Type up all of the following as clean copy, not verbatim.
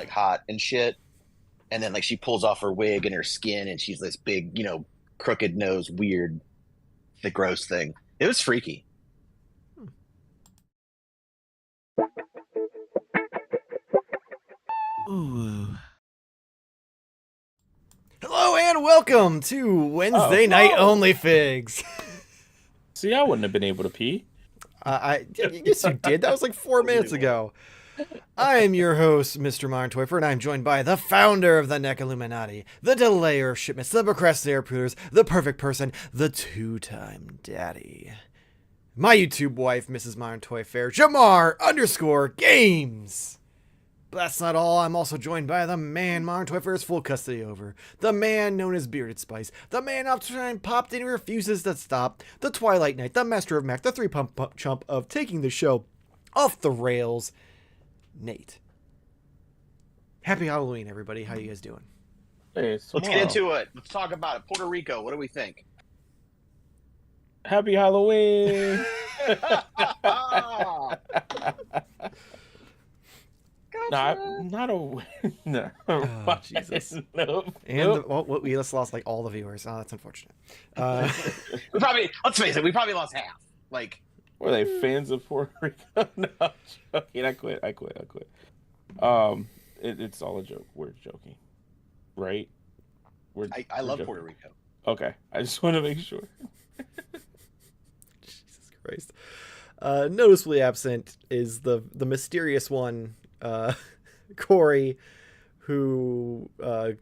like hot and shit. And then like she pulls off her wig and her skin, and she's this big, crooked nose, weird, the gross thing. It was freaky. Ooh. Hello and welcome to Wednesday Night Onlyfigs. See, I wouldn't have been able to pee. Yes, you did. That was like 4 minutes ago. I am your host, Mr. Marntoifer, and I'm joined by the founder of the Neck Illuminati, the delayer of shipments, the procrastinator pooters, the perfect person, the two-time daddy. My YouTube wife, Mrs. Marntoifer, Jamar_Games. But that's not all. I'm also joined by the man Marntoifer has full custody over. The man known as Bearded Spice. The man up trying popped and refuses to stop. The Twilight Knight. The Master of Mac. The three-pump chump of taking the show off the rails. Nate. Happy Halloween, everybody. How you guys doing? Hey, Let's get into it. Let's talk about it. Puerto Rico. What do we think? Happy Halloween. Not a no. Oh, Jesus. Nope. And we just lost like all the viewers. Oh, that's unfortunate. Let's face it, we probably lost half. Like, were they fans of Puerto Rico? No, I'm joking. I quit. It's all a joke. We're joking, right? I love Puerto Rico. Okay, I just want to make sure. Jesus Christ. Noticeably absent is the mysterious one, Corey, who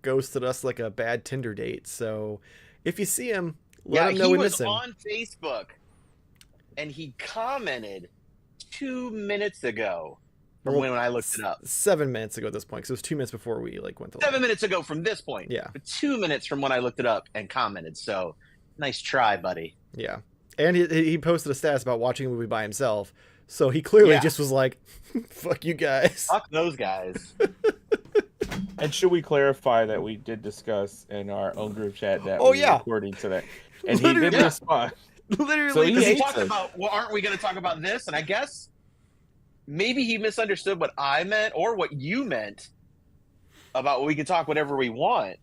ghosted us like a bad Tinder date. So if you see him, let him know we miss him. He was on Facebook, and he commented 2 minutes ago from when I looked it up. 7 minutes ago at this point, because it was 2 minutes before we went to 7 minutes ago from this point. Yeah. But 2 minutes from when I looked it up and commented. So nice try, buddy. Yeah. And he posted a status about watching a movie by himself. So he clearly just was like, fuck you guys. Fuck those guys. And should we clarify that we did discuss in our own group chat that we were recording today? And he did respond. Literally. So he talked about, well, aren't we going to talk about this? And I guess maybe he misunderstood what I meant or what you meant about we can talk whatever we want.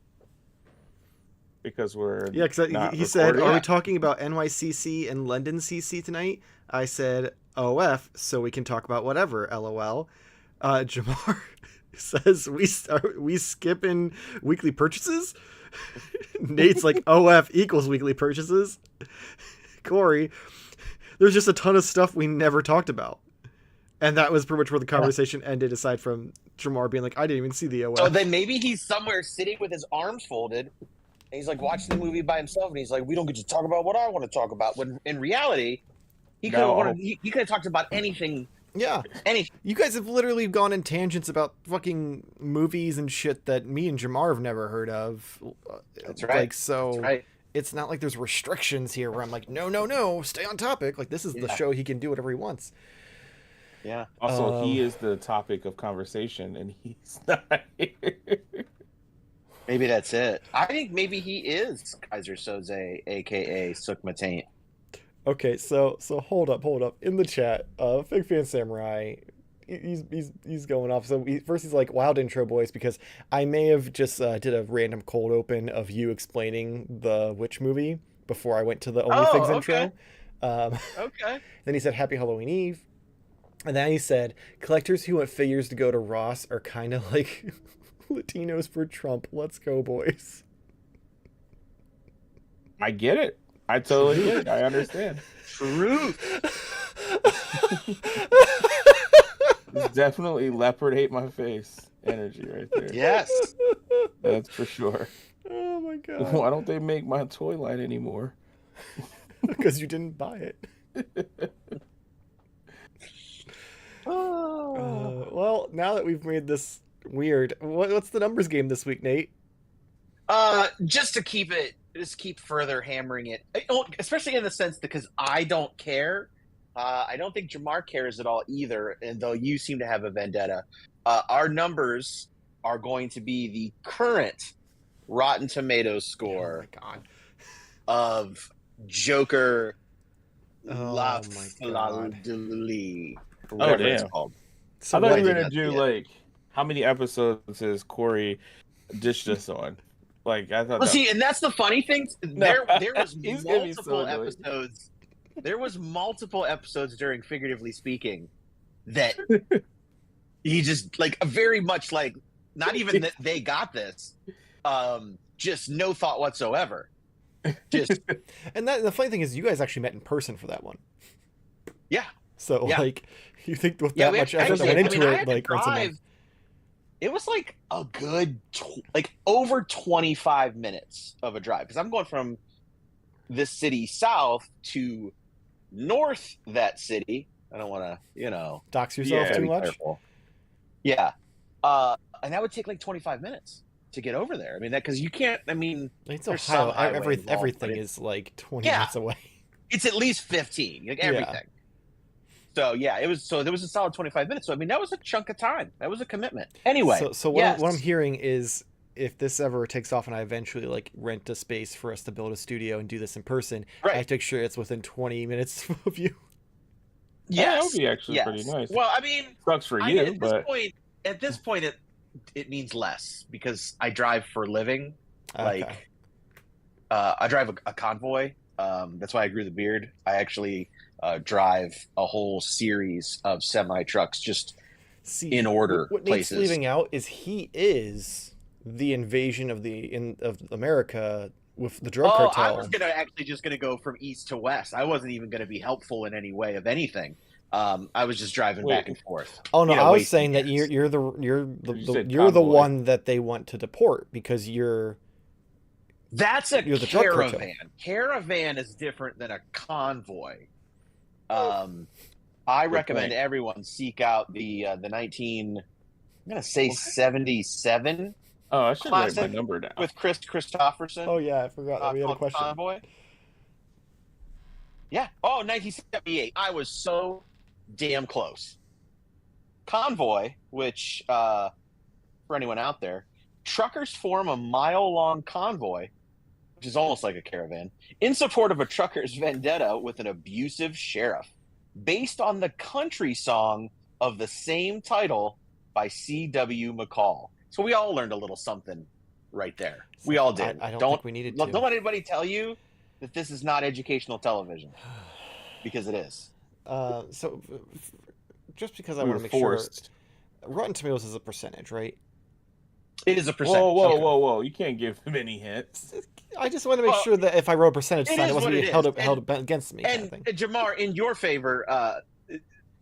Because we're because he said, are we talking about NYCC and London CC tonight? I said, OF, so we can talk about whatever, LOL. Jamar says, we skipping weekly purchases? Nate's like, OF equals weekly purchases. Corey, there's just a ton of stuff we never talked about. And that was pretty much where the conversation ended, aside from Jamar being like, I didn't even see the OF. So then maybe he's somewhere sitting with his arms folded, and he's like watching the movie by himself, and he's like, we don't get to talk about what I want to talk about. When in reality, he could have talked about anything. Yeah. Anything. You guys have literally gone in tangents about fucking movies and shit that me and Jamar have never heard of. That's right. Like, so That's right. It's not like there's restrictions here where I'm like, no, stay on topic. Like, this is the show. He can do whatever he wants. Yeah. Also, he is the topic of conversation, and he's not here. Maybe that's it. I think maybe he is Kaiser Soze, aka Sukma Taint. Okay, so hold up. In the chat, Fig Fan Samurai, he's going off. So first he's like, wild intro, boys, because I may have just did a random cold open of you explaining the witch movie before I went to the Onlyfigs intro. Okay. Then he said, Happy Halloween Eve. And then he said, collectors who want figures to go to Ross are kind of like Latinos for Trump. Let's go, boys. I get it. I totally get it. I understand. Truth. It's definitely leopard ate my face energy right there. Yes. That's for sure. Oh my god. Why don't they make my toy line anymore? Because you didn't buy it. Well, now that we've made this weird, what's the numbers game this week, Nate? Just keep further hammering it, especially in the sense because I don't care. I don't think Jamar cares at all either, and though you seem to have a vendetta. Our numbers are going to be the current Rotten Tomatoes score of Joker La Fleur de Lis. Oh, damn. Called. So I thought you were going to do like how many episodes has Corey dished us on? Like I thought. Well, see, and that's the funny thing. There was He's gonna be so multiple annoyed. episodes. There was multiple episodes during Figuratively Speaking that he just like very much like not even that they got this, just no thought whatsoever. Just And the funny thing is, you guys actually met in person for that one. yeah. So Yeah. like, you think with that much effort that went into it, like once a month. It was like a good like over 25 minutes of a drive because I'm going from this city south to north that city. I don't want to, dox yourself too much. Careful. Yeah. And that would take like 25 minutes to get over there. I mean, that because you can't. I mean, It's there's Ohio. some highway involved, Everything but is like 20 Yeah. minutes away. it's at least 15. Like everything. So yeah, it was. So there was a solid 25 minutes. So I mean, that was a chunk of time. That was a commitment. Anyway. So what I'm hearing is, if this ever takes off and I eventually like rent a space for us to build a studio and do this in person, I have to make sure it's within 20 minutes of you. Yeah, that would be actually pretty nice. Well, I mean, sucks for you, but at this point, it means less because I drive for a living. Okay. Like, I drive a convoy. That's why I grew the beard. I actually drive a whole series of semi trucks just in order. What places. Nate's leaving out is he is the invasion of America with the drug cartel. I was just gonna go from east to west. I wasn't even gonna be helpful in any way of anything. I was just driving back and forth. Oh no, I was saying that you're the one that they want to deport because that's a the caravan. Caravan is different than a convoy. I recommend everyone seek out the 77. Oh, I should write my number down. With Chris Christopherson. Oh yeah, I forgot that we had a question. Convoy. Yeah. Oh, 1978. I was so damn close. Convoy, which for anyone out there, truckers form a mile-long convoy, which is almost like a caravan, in support of a trucker's vendetta with an abusive sheriff, based on the country song of the same title by C.W. McCall. So we all learned a little something right there. We all did. I don't think we needed to. Don't let anybody tell you that this is not educational television, because it is. So just because I want to make sure, Rotten Tomatoes is a percentage, right? It is a percentage. Whoa! You can't give him any hints. I just want to make sure that if I wrote a percentage sign, it wasn't being held against me. And kind of thing. Jamar, in your favor,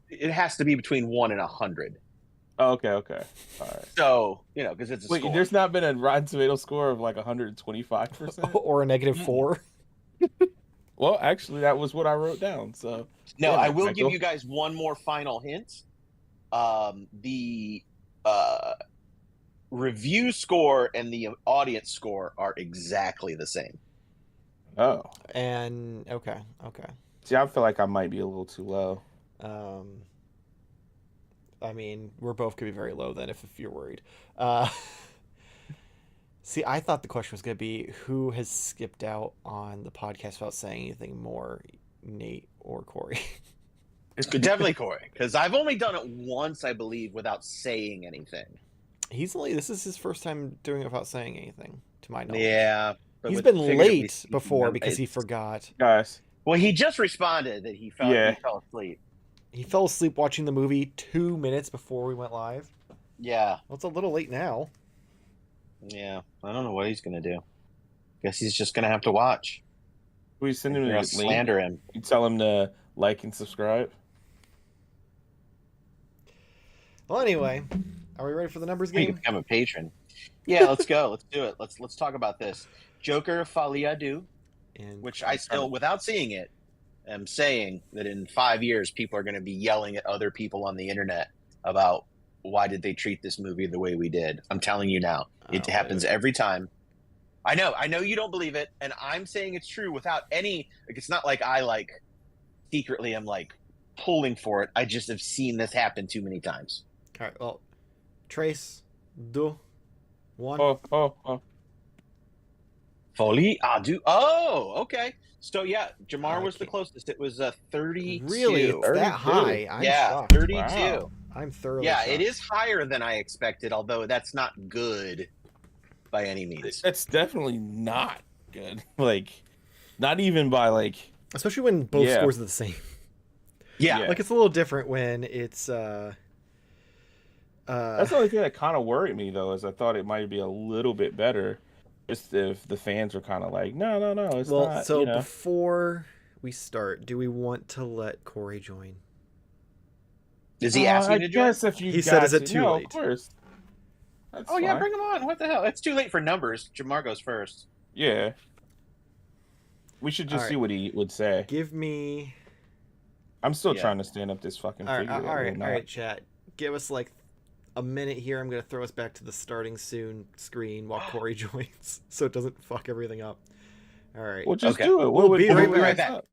it has to be between 1 and 100. Okay. All right. So, because it's a score. There's not been a Rotten Tomatoes score of like 125%? Or a -4? Well, actually, that was what I wrote down. So no, I will give you guys one more final hint. The review score and the audience score are exactly the same. Oh. And okay. See, I feel like I might be a little too low. I mean, we're both could be very low then if you're worried. See, I thought the question was going to be who has skipped out on the podcast without saying anything more, Nate or Corey? It's definitely Corey, because I've only done it once, I believe, without saying anything. This is his first time doing it without saying anything, to my knowledge. Yeah. He's been late before because he forgot. Guys. Well, he just responded that he fell asleep. He fell asleep watching the movie 2 minutes before we went live. Yeah. Well, it's a little late now. Yeah. I don't know what he's going to do. Guess he's just going to have to watch. We send him a link. Slander him. You tell him to like and subscribe. Well, anyway, are we ready for the numbers game? You can become a patron. Yeah, let's go. Let's do it. Let's talk about this. Joker Faliadu, which I still, without seeing it, am saying that in 5 years, people are going to be yelling at other people on the internet about why did they treat this movie the way we did. I'm telling you now. It happens every time. I know you don't believe it, and I'm saying it's true without any, it's not like I secretly am pulling for it. I just have seen this happen too many times. All right, well, Trace, 2, 1. Oh. Folie à deux. Oh, okay. So, yeah, Jamar was the closest. It was 32. Really? It's that high? I'm shocked. 32. Wow. I'm thoroughly Yeah, shocked. it is higher than I expected, although that's not good by any means. It's definitely not good. Like, not even by like. Especially when both scores are the same. Yeah. Like it's a little different when it's. That's the only thing that kind of worried me though, is I thought it might be a little bit better, just if the fans were kind of like, no, it's not. Well, so before we start, do we want to let Corey join? Is he asking to join? If you he said, "Is it too late?" Of course. That's yeah, fine. bring him on. What the hell? It's too late for numbers. Jamar goes first. Yeah. We should just see what he would say. Give me. I'm still trying to stand up this fucking figure. All right, chat. Give us like a minute here. I'm gonna throw us back to the starting soon screen while Corey joins, so it doesn't fuck everything up. All right. Well, just do it. We'll be right back. Up?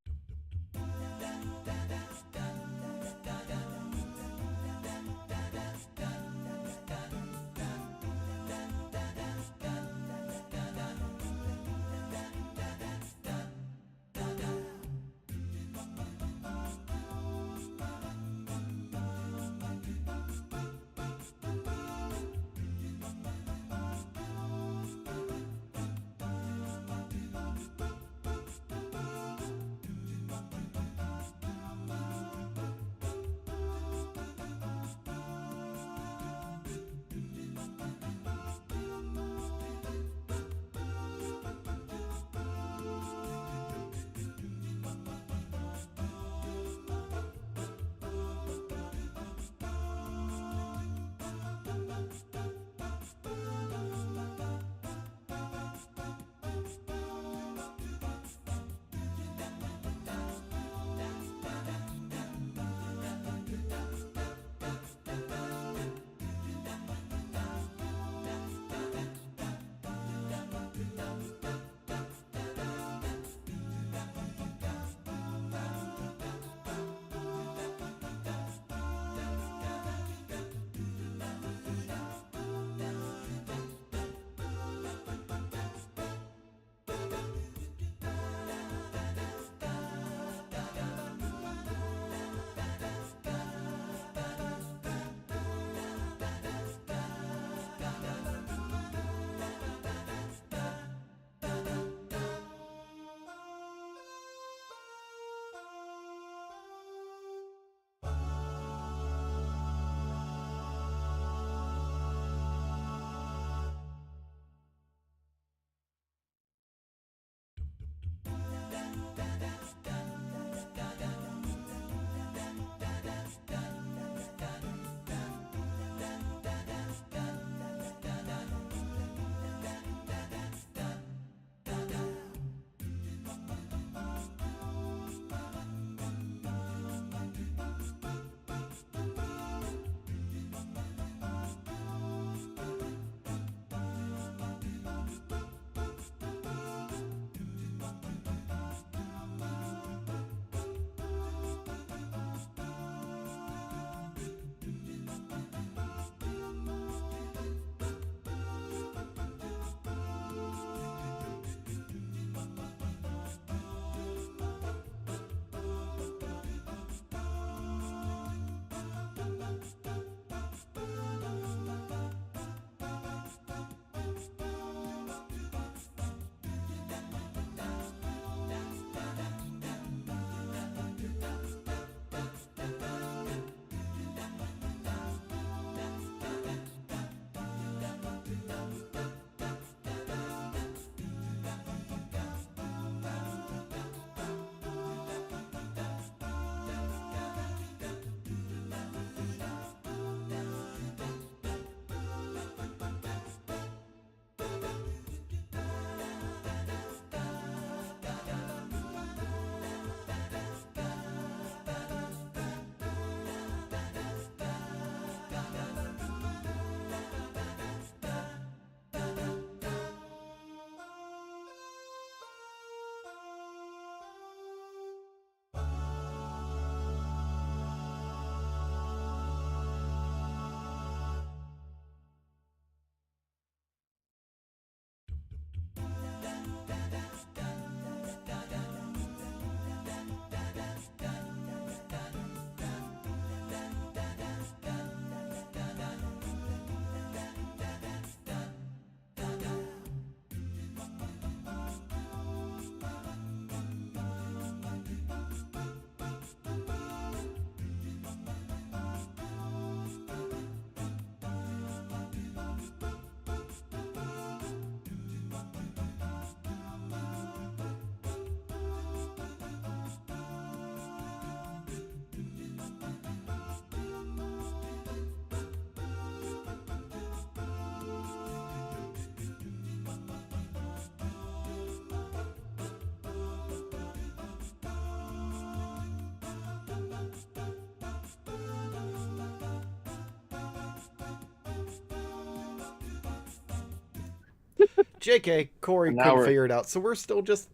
JK, Corey Now couldn't we're- figure it out, so we're still just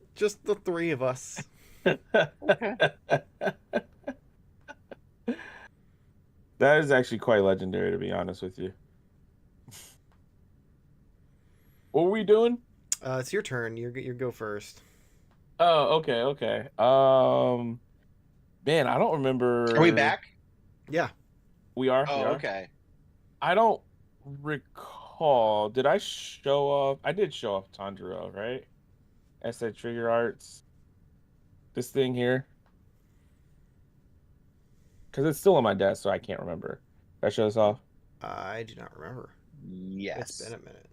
the three of us. Okay. That is actually quite legendary, to be honest with you. What were we doing? It's your turn. You go first. Oh, okay. Man, I don't remember. Are we back? Yeah. We are. Oh, we are. okay. I don't recall. Did I show off? I did show off Tanjiro, right? I said Trigger Arts. This thing here. Because it's still on my desk, so I can't remember. Did I show this off? I do not remember. Yes. It's been a minute.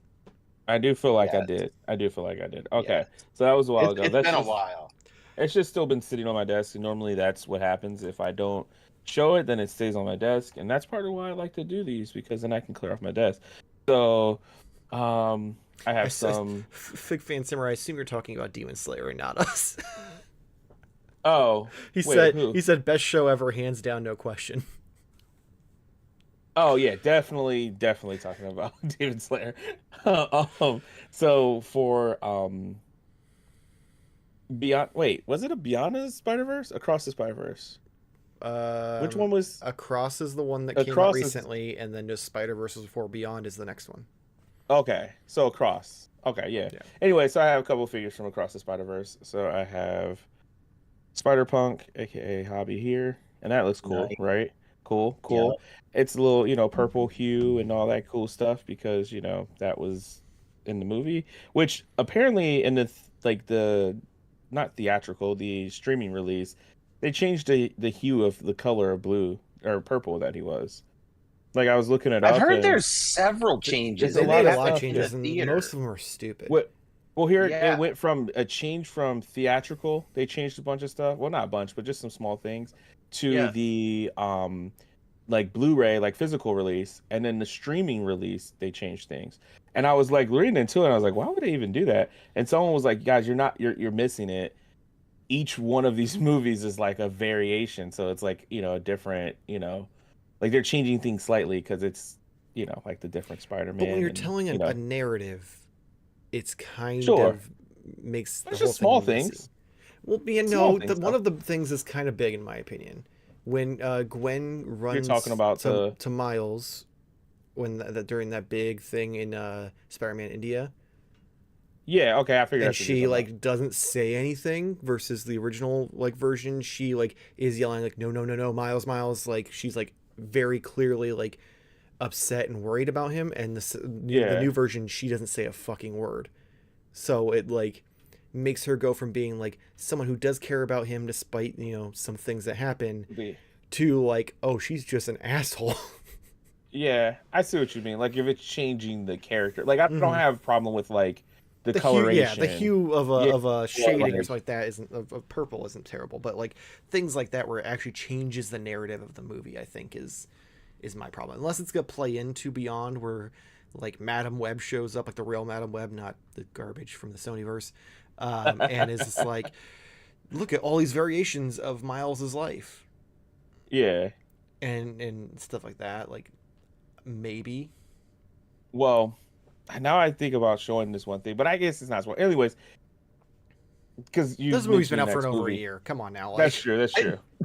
I do feel like I Yes. did. I do feel like I did. Okay. Yes. So that was a while ago. It's been a while. It's just still been sitting on my desk, and normally that's what happens. If I don't show it, then it stays on my desk, and that's part of why I like to do these, because then I can clear off my desk. So, I have some. Fig Fan Samurai, I assume you're talking about Demon Slayer and not us. Oh, he who? said best show ever, hands down, no question. Oh yeah, definitely talking about Demon Slayer. So for Beyond. Wait, was it a Beyond the Spider-Verse? Across the Spider-Verse. Which one was? Across is the one that came out recently, and then just Spider-Verse before Beyond is the next one. Okay, so Across. Okay, yeah. Anyway, so I have a couple of figures from Across the Spider-Verse. So I have Spider-Punk, aka Hobby here, and that looks cool, Nice. right? Cool. Yeah. It's a little, purple hue and all that cool stuff because, that was in the movie, which apparently in the not theatrical, the streaming release, they changed the hue of the color of blue or purple that he was. Like I was looking it up. I've heard there's several changes. They There's made a lot lot of of stuff changes, in and the theater. most of them are stupid. Well, here Yeah. it went from a change from theatrical. They changed a bunch of stuff. Well, not a bunch, but just some small things to the like Blu-ray, like physical release, and then the streaming release, they changed things. And I was like reading into it, and I was like, why would they even do that? And someone was like, guys, you're missing it. Each one of these movies is like a variation, so it's like a different, like they're changing things slightly because it's like the different Spider-Man. But when you're telling a narrative, it's kind Sure. of makes the It's whole just small thing messy. things. Well, Small things, one of the things is kind of big in my opinion. When Gwen runs talking about to Miles when during that big thing in Spider-Man India. Yeah, okay, I figured. And she doesn't say anything versus the original version. She is yelling no, Miles, like she's very clearly upset and worried about him. And the new version, she doesn't say a fucking word. So it makes her go from being someone who does care about him despite some things that happen to oh, she's just an asshole. Yeah, I see what you mean. Like if it's changing the character, I don't have a problem with the coloration. The hue of a shading or something like that isn't of purple isn't terrible, but things like that where it actually changes the narrative of the movie, I think is my problem. Unless it's gonna play into Beyond where Madam Web shows up, the real Madam Web, not the garbage from the Sonyverse, and is just look at all these variations of Miles's life. Yeah. And stuff like that, maybe. Well, now I think about showing this one thing, but I guess it's not. Anyways, because this movie's been out for over a year. Come on now. That's true.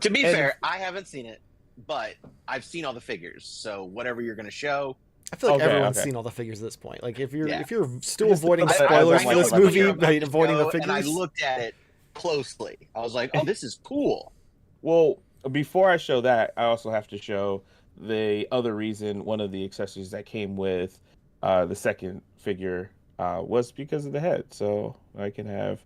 To be fair, I haven't seen it, but I've seen all the figures. So whatever you're going to show, I feel like everyone's seen all the figures at this point. If you're still avoiding I spoilers for this what movie you're about by to avoiding show, the figures, and I looked at it closely. I was like, "Oh, this is cool." Well, before I show that, I also have to show the other reason. One of the accessories that came with the second figure was because of the head. So I can have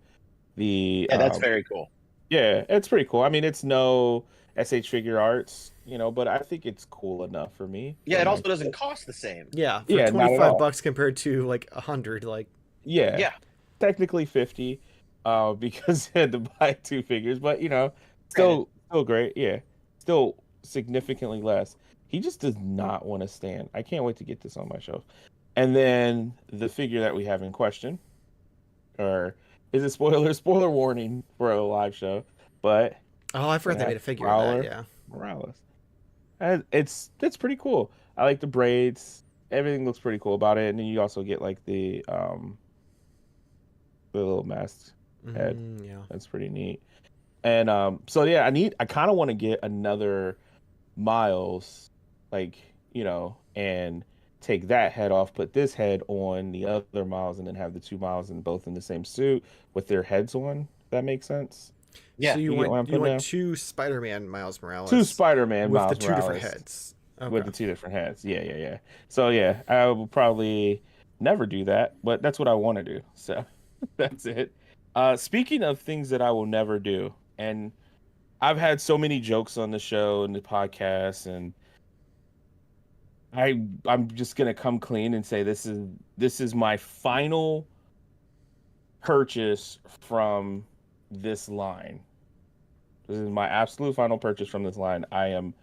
the. Yeah, that's very cool. Yeah, it's pretty cool. I mean, it's no SH Figure Arts, but I think it's cool enough for me. Yeah, it also doesn't cost the same. Yeah, for not at all. $25 compared to $100, Yeah, technically 50, because I had to buy two figures, but still great. Yeah, still significantly less. He just does not want to stand. I can't wait to get this on my shelf. And then the figure that we have in question, or is it spoiler warning for a live show? But oh, I forgot they made a figure of that. Yeah, Morales. And it's pretty cool. I like the braids. Everything looks pretty cool about it. And then you also get the the little mast head. Yeah. That's pretty neat. And so yeah, I kind of want to get another Miles, like, and take that head off, put this head on the other Miles, and then have the two Miles and both in the same suit with their heads on. If that makes sense. So Yeah. you Get what I'm want putting down? two Spider-Man Miles Two Morales Spider-Man with the Miles two different Morales heads. with Okay. the two different heads. Yeah. So yeah, I will probably never do that, but that's what I want to do. So that's it. Speaking of things that I will never do, and I've had so many jokes on the show and the podcast, and I'm just gonna come clean and say this is my final purchase from this line. This is my absolute final purchase from this line. I am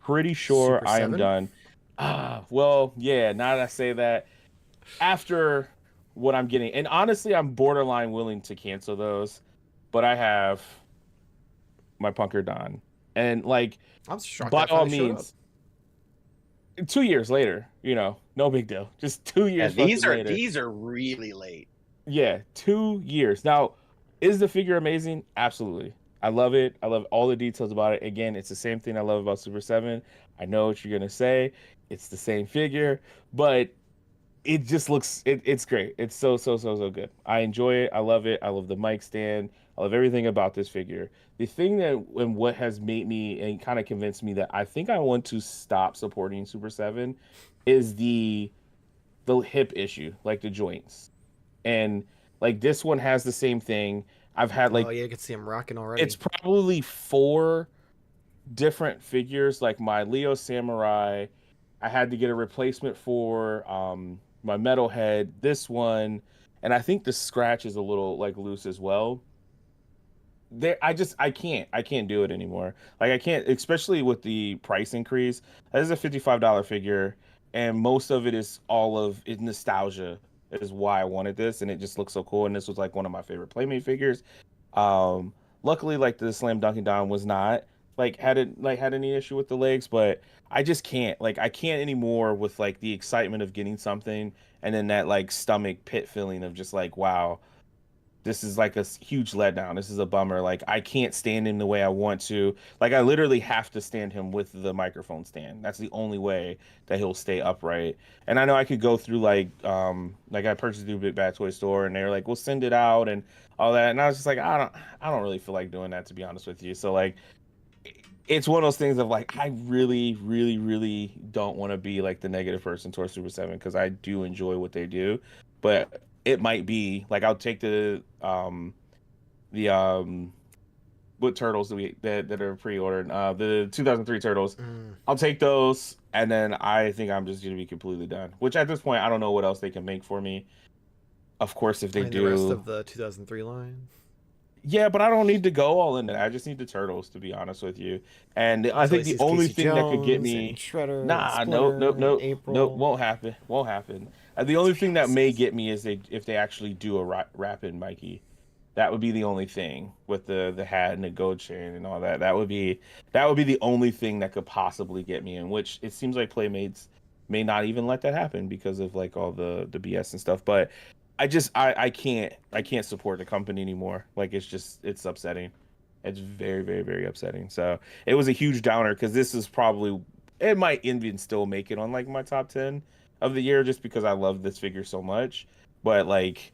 pretty sure Super I am 7? done. Well, yeah, now that I say that, after what I'm getting, and honestly, I'm borderline willing to cancel those, but I have my Punker Don. And like, I'm shocked by that all finally showed up. means, 2 years later, no big deal. Just 2 Yeah, years fucking later. these are really late. Yeah, 2 years. Now, is the figure amazing? Absolutely. I love it. I love all the details about it. Again, it's the same thing I love about Super 7. I know what you're gonna say. It's the same figure, but it just looks it's great. It's so good. I enjoy it. I love it. I love the mic stand. I love everything about this figure. The thing that and what has made me and kind of convinced me that I think I want to stop supporting Super 7 is the hip issue, like the joints. And like this one has the same thing. I've had Oh like yeah, you can see him rocking already. it's probably 4 different figures. Like my Leo Samurai, I had to get a replacement for my metalhead, this one, and I think the scratch is a little like loose as well. There, I can't do it anymore. Like I can't, especially with the price increase. That is a $55 figure, and most of it is all of it nostalgia is why I wanted this, and it just looks so cool. And this was like one of my favorite Playmate figures. Um, Luckily, like the Slam Dunking Down was not had any issue with the legs, but I just can't I can't anymore with like the excitement of getting something and then that like stomach pit feeling of just like wow, this is like a huge letdown. This is a bummer. Like I can't stand him the way I want to. Like I literally have to stand him with the microphone stand. That's the only way that he'll stay upright. And I know I could go through like I purchased through Big Bad Toy Store and they're like, "We'll send it out," and all that. And I was just like, I don't really feel like doing that, to be honest with you. So like it's one of those things of like I really don't want to be like the negative person towards Super 7 because I do enjoy what they do, but it might be like I'll take the what turtles do we that are pre-ordered, the 2003 turtles. I'll take those, and then I think I'm just gonna be completely done, which at this point I don't know what else they can make for me. Of course, if they the rest do, of the 2003 line. yeah, but I don't need to go all in it. I just need the turtures, to be honest with you. And I think the Ulysses only Casey thing that could get Jones me, and Shredder and nah, nope, Splinter nope, and nope, nope, April. won't happen, won't happen. The only thing that may get me is if they actually do a rapid Mikey. That would be the only thing with the hat and the gold chain and all that. That would be the only thing that could possibly get me in. Which it seems like Playmates may not even let that happen because of like all the BS and stuff. But I can't support the company anymore. Like it's upsetting. It's very upsetting. So it was a huge downer because this is probably it might even still make it on like my top 10 of the year just because I love this figure so much. But like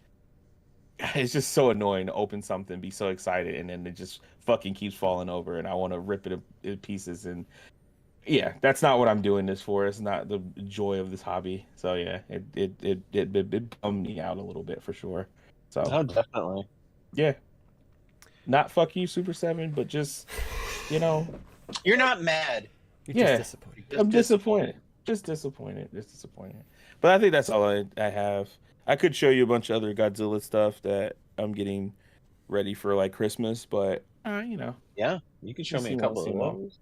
it's just so annoying to open something, be so excited, and then it just fucking keeps falling over, and I want to rip it in pieces. And yeah, that's not what I'm doing this for. It's not the joy of this hobby. So yeah, it bummed me out a little bit for sure. So Oh, definitely. yeah, not fuck you, Super 7, but just you know, You're not mad. You're yeah, just disappointed. I'm disappointed. Just disappointed. But I think that's all I have. I could show you a bunch of other Godzilla stuff that I'm getting ready for like Christmas, but Yeah, you can show me a see couple of more. those.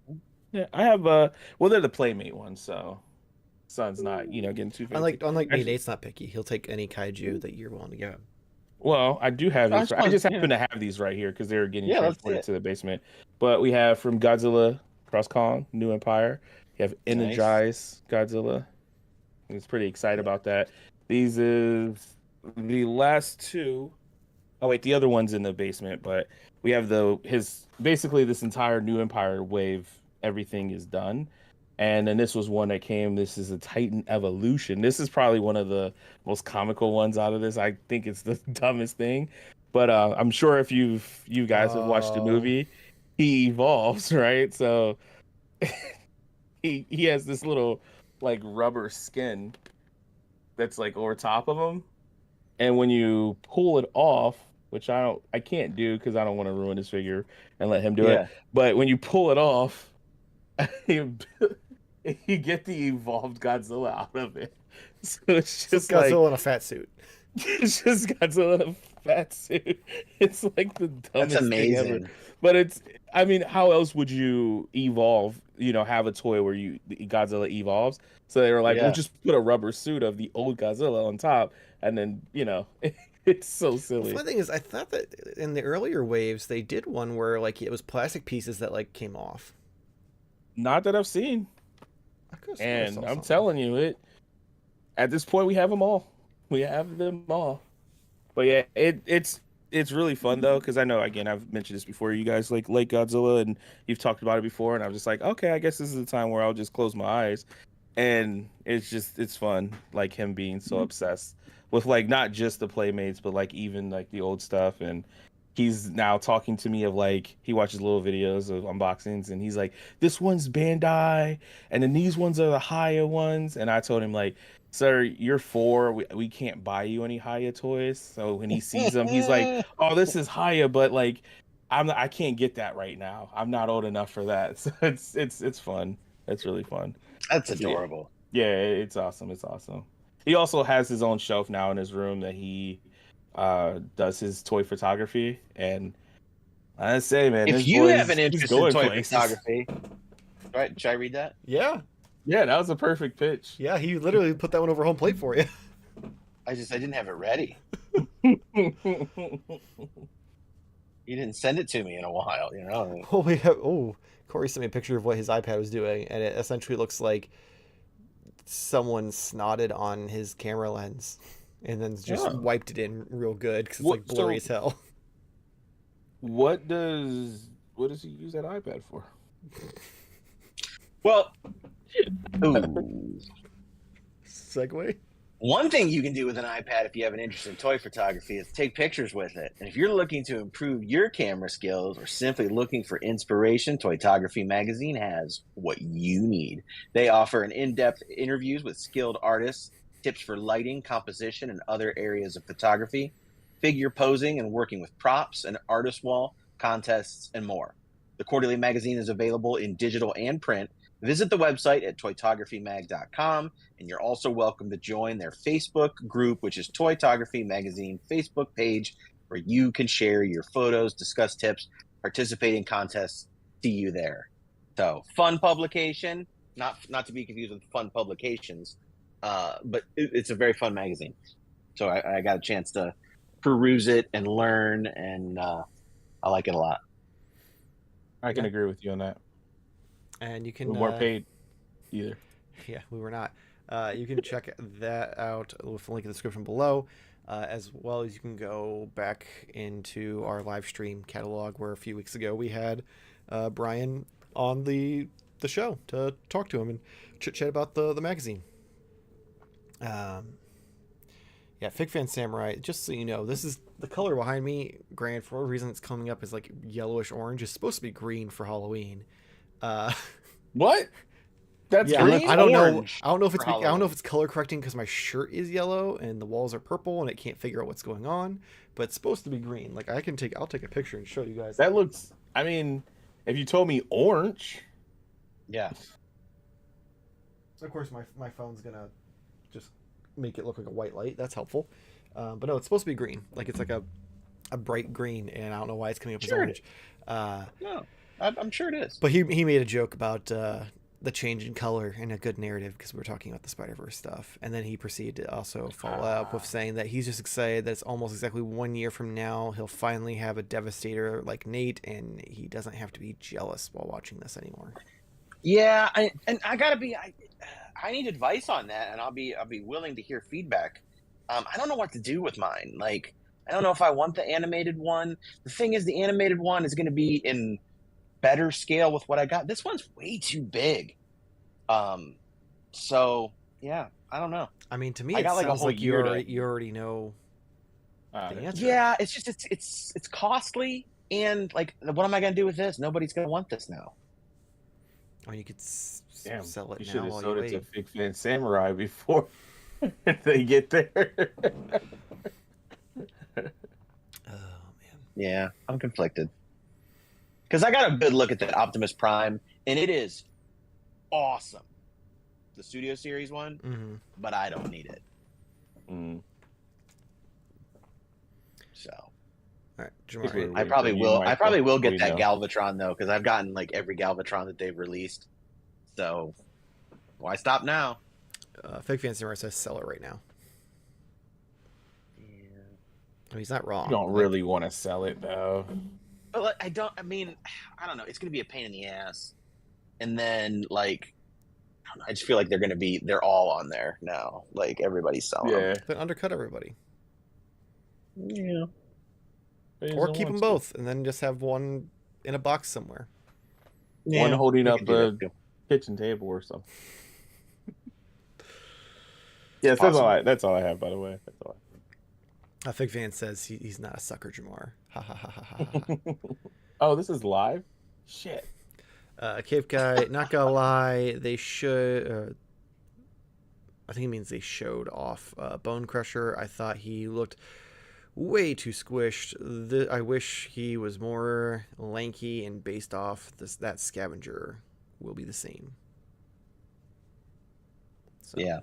Yeah, I have well they're the Playmate ones, so son's not, getting too fancy. Unlike me, Actually, Nate's not picky. He'll take any kaiju that you're willing to get. well, I do have these. I just Yeah. happen to have these right here because they're getting Yeah, let's see transported it. to the basement. But we have from Godzilla Cross Kong, New Empire. You have Energize Godzilla. I was pretty excited about that. These is the last two Oh wait, the other one's in the basement, but we have his basically this entire New Empire wave. Everything is done, and then this was one that came. This is a Titan Evolution. This is probably one of the most comical ones out of this. I think it's the dumbest thing, but I'm sure if you guys have watched the movie, he evolves, right? So he has this little like rubber skin that's like over top of him, and when you pull it off, which I can't do because I don't want to ruin his figure and let him do it, but when you pull it off, you get the evolved Godzilla out of it. So it's just Godzilla in a fat suit. It's just Godzilla in a fat suit. It's like the dumbest thing ever. But I mean, how else would you evolve? Have a toy where Godzilla evolves. So they were like, we'll just put a rubber suit of the old Godzilla on top, and then it's so silly. The funny thing is, I thought that in the earlier waves they did one where like it was plastic pieces that like came off. Not that I've seen. And I'm telling you, at this point we have them all. We have them all. But yeah, it's really fun though, because I know, again, I've mentioned this before, you guys like Godzilla, and you've talked about it before, and I'm just like, okay, I guess this is the time where I'll just close my eyes. And it's fun, like him being so obsessed with like not just the Playmates, but like even like the old stuff. And he's now talking to me of like, he watches little videos of unboxings, and he's like, this one's Bandai, and then these ones are the Haya ones. And I told him like, sir, you're 4. We can't buy you any Haya toys. So when he sees them, he's like, oh, this is Haya, but like, I can't get that right now. I'm not old enough for that. So it's fun. It's really fun. That's adorable. Yeah, it's awesome. It's awesome. He also has his own shelf now in his room that he does his toy photography. And I say, man, if you have an interest in toy photography, right? Should I read that? Yeah, that was a perfect pitch. Yeah, he literally put that one over home plate for you. I didn't have it ready. You didn't send it to me in a while, Corey sent me a picture of what his iPad was doing, and it essentially looks like someone snotted on his camera lens and then just wiped it in real good because it's like blurry as hell. What does he use that iPad for? Well, segue. One thing you can do with an iPad if you have an interest in toy photography is take pictures with it. And if you're looking to improve your camera skills or simply looking for inspiration, Toytography Magazine has what you need. They offer an in-depth interviews with skilled artists, tips for lighting, composition, and other areas of photography, figure posing and working with props, and artist wall, contests, and more. The quarterly magazine is available in digital and print. Visit the website at toytographymag.com, and you're also welcome to join their Facebook group, which is Toytography Magazine Facebook page, where you can share your photos, discuss tips, participate in contests. See you there. So, fun publication, not to be confused with fun publications, but it's a very fun magazine. So I got a chance to peruse it and learn, and I like it a lot. I can agree with you on that. And you can we weren't paid either. Yeah, we were not. You can check that out with the link in the description below, as well as you can go back into our live stream catalog where a few weeks ago we had Brian on the show to talk to him and chit chat about the magazine. Yeah, Fig Fan Samurai, just so you know, this is the color behind me. Granted, for a reason it's coming up as like yellowish orange. It's supposed to be green for Halloween. What? That's green? I don't know. I don't know if it's color correcting because my shirt is yellow and the walls are purple and it can't figure out what's going on. But it's supposed to be green. Like I'll take a picture and show you guys. That looks. I mean, if you told me orange. Yeah. So of course my phone's gonna just make it look like a white light. That's helpful. But no, it's supposed to be green. Like it's like a bright green, and I don't know why it's coming up as orange. No, I'm sure it is. But he made a joke about the change in color and a good narrative because we were talking about the Spider-Verse stuff. And then he proceeded to also follow up with saying that he's just excited that it's almost exactly 1 year from now he'll finally have a Devastator like Nate, and he doesn't have to be jealous while watching this anymore. Yeah, I need advice on that, and I'll be willing to hear feedback. I don't know what to do with mine. Like, I don't know if I want the animated one. The thing is, the animated one is going to be in better scale with what I got. This one's way too big. So yeah, I don't know. I mean, to me, I it got like a sounds whole like you year already know the answer. Yeah, it's just it's costly, and like, what am I gonna do with this? Nobody's gonna want this now. I mean, you could Damn, sell it you now should have while you sold it to wait. Fig Fan Samurai before they get there. Oh man. Yeah, I'm conflicted because I got a good look at that Optimus Prime, and it is awesome, the Studio Series one. Mm-hmm. But I don't need it. Mm. So All right, Jamar. I probably will. I probably will get that know. Galvatron though, because I've gotten like every Galvatron that they've released. So why stop now? Fig Fan Samurai says sell it right now. Yeah. I mean, he's not wrong. You don't really want to sell it though. But like, I don't know. It's going to be a pain in the ass. And then like, I don't know, I just feel like they're all on there now. Like everybody's selling them. Then undercut everybody. Yeah. Or keep them both and then just have one in a box somewhere. One holding up a too. kitchen table or something. Yes, awesome. That's all I have, by the way. That's all. Fig Fan says he's not a sucker, Jamar. Ha ha ha ha ha. Oh, this is live? Shit. Cave Guy, not gonna lie, they should. I think it means they showed off Bone Crusher. I thought he looked way too squished. I wish he was more lanky, and based off that scavenger will be the same. So, yeah.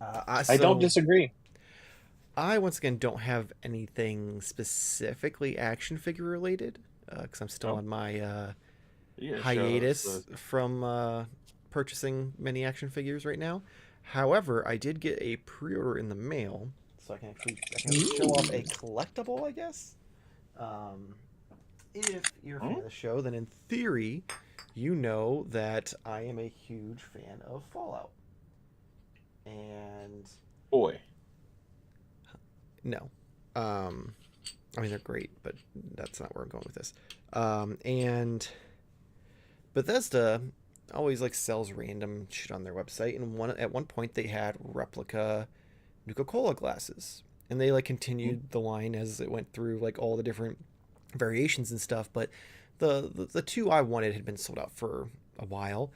I don't disagree. I once again don't have anything specifically action figure related because I'm still on my hiatus from purchasing many action figures right now. However, I did get a pre-order in the mail, so I can show off a collectible, I guess. If you're a fan of the show, then in theory, you know that I am a huge fan of Fallout. And boy, no, I mean they're great, but that's not where I'm going with this. And Bethesda always like sells random shit on their website, and at one point they had replica Nuka-Cola glasses, and they like continued the line as it went through like all the different variations and stuff. But the two I wanted had been sold out for a while,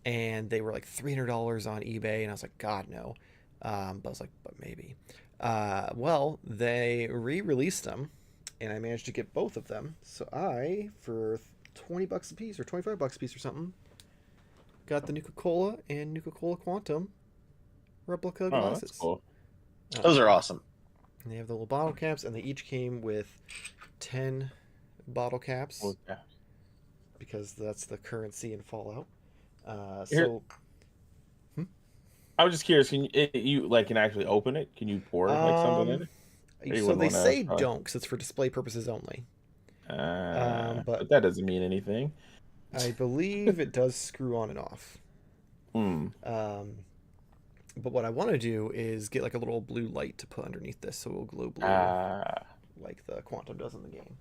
and they were like $300 on eBay, and I was like, God no. But I was like, but maybe. Well, they re-released them, and I managed to get both of them. So I, for $20 a piece or $25 a piece or something, got the Nuka-Cola and Nuka-Cola Quantum replica glasses. That's cool. Those are awesome. And they have the little bottle caps, and they each came with 10 bottle caps. Okay. Because that's the currency in Fallout. I was just curious. Can you can actually open it? Can you pour something in it? So they say don't, because it's for display purposes only. But that doesn't mean anything. I believe it does screw on and off. But what I want to do is get like a little blue light to put underneath this, so it will glow blue, like the Quantum does in the game.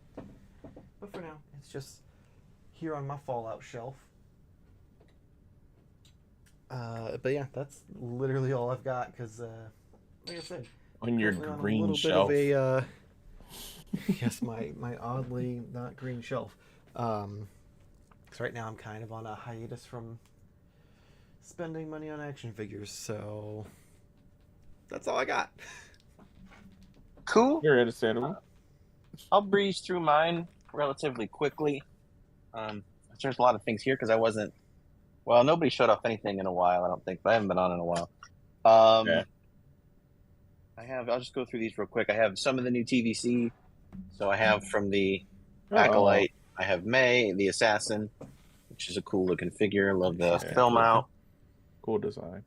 But for now, it's just here on my Fallout shelf. But yeah, that's literally all I've got, because like I said, on your green shelf. Yes, my oddly not green shelf. Because right now I'm kind of on a hiatus from spending money on action figures, so that's all I got. Cool. You're understandable. I'll breeze through mine relatively quickly. There's a lot of things here because I wasn't. Well, nobody showed off anything in a while, I don't think, but I haven't been on in a while. I'll just go through these real quick. I have some of the new TVC. So I have from the Acolyte, I have May, the Assassin, which is a cool looking figure. I love the film out. Cool design.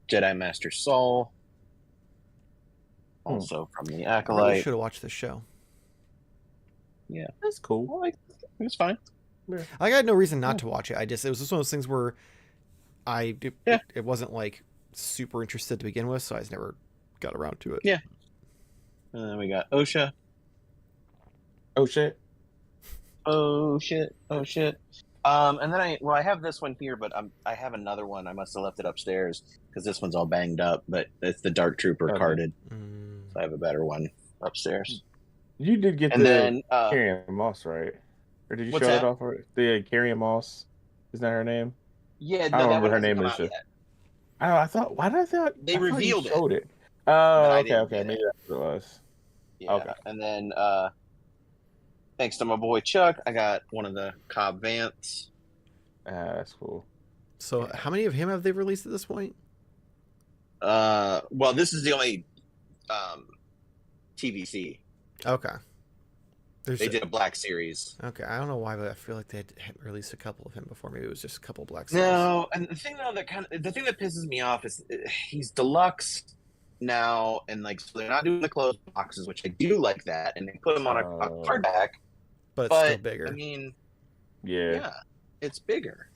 Jedi Master Saul. Also from the Acolyte. I should have watched this show. Yeah. That's cool. Well, it's fine. Yeah. I got no reason not to watch it. It was just one of those things where it wasn't like super interested to begin with, so I just never got around to it. Yeah. And then we got OSHA. Oh shit. Oh shit. Oh shit. And then I have this one here, but I have another one. I must have left it upstairs because this one's all banged up. But it's the Dark Trooper carded. So I have a better one upstairs. You did get Carrie Moss, right? Or did you show it off? The Carrie Moss, isn't that her name? Yeah, I don't remember her name. I thought. Why did I think they revealed it? Oh, okay. Maybe that's what it was. Yeah. Okay. And then thanks to my boy Chuck, I got one of the Cobb Vance. That's cool. So how many of him have they released at this point? Well, this is the only TVC. Okay. They did a Black Series. Okay, I don't know why, but I feel like they had released a couple of him before. Maybe it was just a couple Black Series. No, and the thing though the thing that pisses me off is he's deluxe now, and like so they're not doing the closed boxes, which I do like that, and they put him on a hardback. But it's still bigger. I mean, yeah, it's bigger.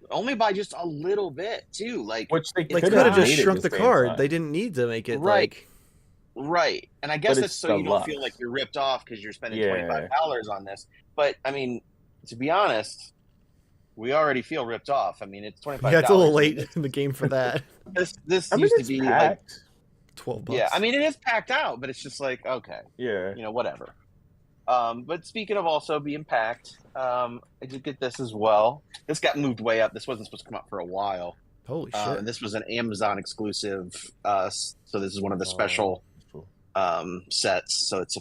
Only by just a little bit too. Like, which they could have just shrunk the card. They didn't need to make it right. And I guess that's so you don't feel like you're ripped off because you're spending $25 on this. But I mean, to be honest, we already feel ripped off. I mean, it's $25. Yeah, it's a little late in the game for that. This used to be packed. Like $12. Yeah, I mean, it is packed out, but it's just like, okay, whatever. But speaking of also being packed, I did get this as well. This got moved way up. This wasn't supposed to come out for a while. Holy shit! And this was an Amazon exclusive. So this is one of the special sets. So it's a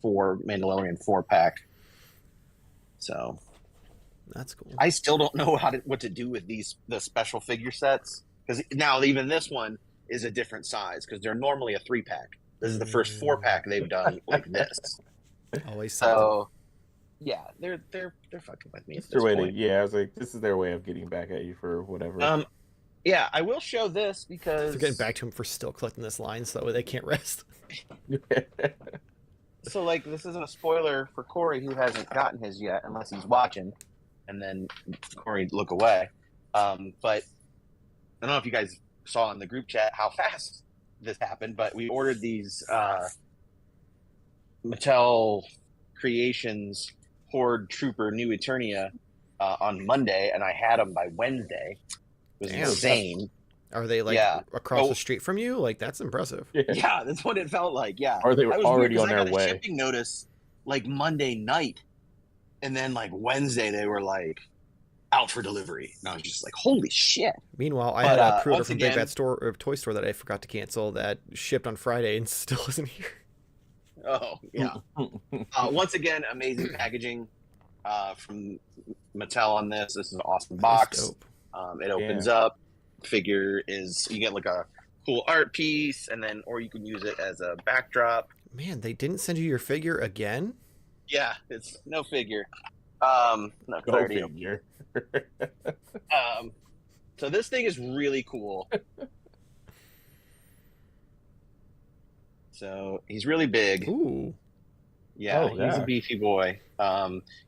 Mandalorian 4-pack. So that's cool. I still don't know what to do with the special figure sets, because now even this one is a different size because they're normally a 3-pack. This is the first 4-pack they've done like this. Always so. Yeah, they're fucking with me. I was like, this is their way of getting back at you for whatever. Yeah, I will show this because they're getting back to him for still collecting this line, so that way they can't rest. So, like, this isn't a spoiler for Corey, who hasn't gotten his yet, unless he's watching, and then Corey look away. But I don't know if you guys saw in the group chat how fast this happened, but we ordered these Mattel Creations Horde Trooper New Eternia on Monday, and I had them by Wednesday. It was insane. Are they like across the street from you? Like, that's impressive. Yeah, that's what it felt like. Yeah. Or they were already on their way. I got a shipping notice like Monday night, and then like Wednesday they were like out for delivery. And I was just like, holy shit. Meanwhile, I had a pre-order from Big Bad Toy Store that I forgot to cancel that shipped on Friday and still isn't here. Oh, yeah. Once again, amazing packaging from Mattel on this. This is an awesome box. It opens up. Figure is, you get like a cool art piece, and then, or you can use it as a backdrop. Man, they didn't send you your figure again? Yeah, it's no figure. No figure. So this thing is really cool. So he's really big. Ooh. Yeah, he's a beefy boy.